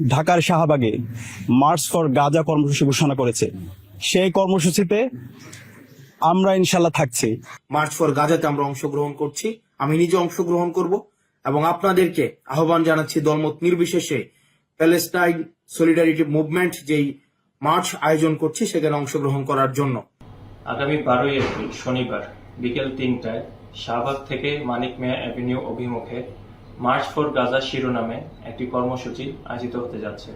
ঢাকার শাহবাগে March for Gaza কর্মসূচি ঘোষণা করেছে। সেই কর্মসূচিতে আমরা ইনশাল্লাহ থাকছি। মার্চ ফর গাজাতে আমরা অংশগ্রহণ করছি, আমি নিজে অংশগ্রহণ করব এবং আপনাদেরকে আহ্বান জানাচ্ছি দলমত নির্বিশেষে প্যালেস্টাইন সলিডারিটি মুভমেন্ট যেই মার্চ আয়োজন করছি সেখানে অংশগ্রহণ করার জন্য। আগামী 12ই এপ্রিল শনিবার বিকেল 3টায় শাহবাগ থেকে মানিক মিয়া অ্যাভিনিউ অভিমুখে মার্চ ফর গাজা শিরোনামে একটি কর্মসূচি আয়োজিত হতে যাচ্ছে।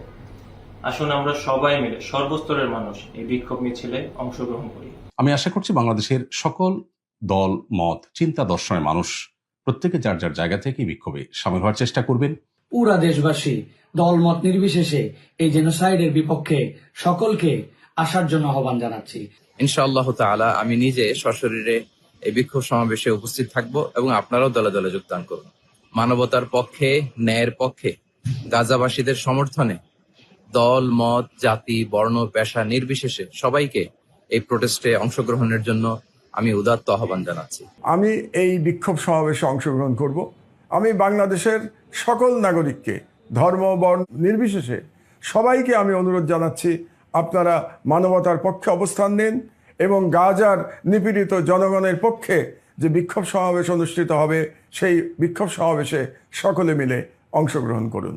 আসুন আমরা সবাই মিলে সর্বস্তরের মানুষ এই বিক্ষোভ মিছিলে অংশগ্রহণ করি। আমি আশা করছি বাংলাদেশের সকল দল মত চিন্তা দর্শনের মানুষ প্রত্যেকে যার যার জায়গা থেকে বিক্ষোভে সামিল হওয়ার চেষ্টা করবেন। পুরা দেশবাসী দলমত নির্বিশেষে এই জেনোসাইডের বিপক্ষে সকলকে আসার জন্য আহ্বান জানাচ্ছি। ইনশাআল্লাহ তাআলা আমি নিজে সশরীরে এই বিক্ষোভ সমাবেশে উপস্থিত থাকব এবং আপনারাও দলে দলে যোগদান করুন। মানবতার পক্ষে, ন্যায়ের পক্ষে, গাজাবাসীদের সমর্থনে দল মত জাতি বর্ণ পেশা নির্বিশেষে সবাইকে এই প্রোটেস্টে অংশগ্রহণের জন্য আমি উদাত্ত আহ্বান জানাচ্ছি। আমি এই বিক্ষোভ সমাবেশে অংশগ্রহণ করব। আমি বাংলাদেশের সকল নাগরিককে ধর্ম বর্ণ নির্বিশেষে সবাইকে আমি অনুরোধ জানাচ্ছি, আপনারা মানবতার পক্ষে অবস্থান নিন এবং গাজার নিপীড়িত জনগণের পক্ষে যে বিক্ষোভ সমাবেশ অনুষ্ঠিত হবে সেই বিক্ষোভ সমাবেশে সকলে মিলে অংশগ্রহণ করুন।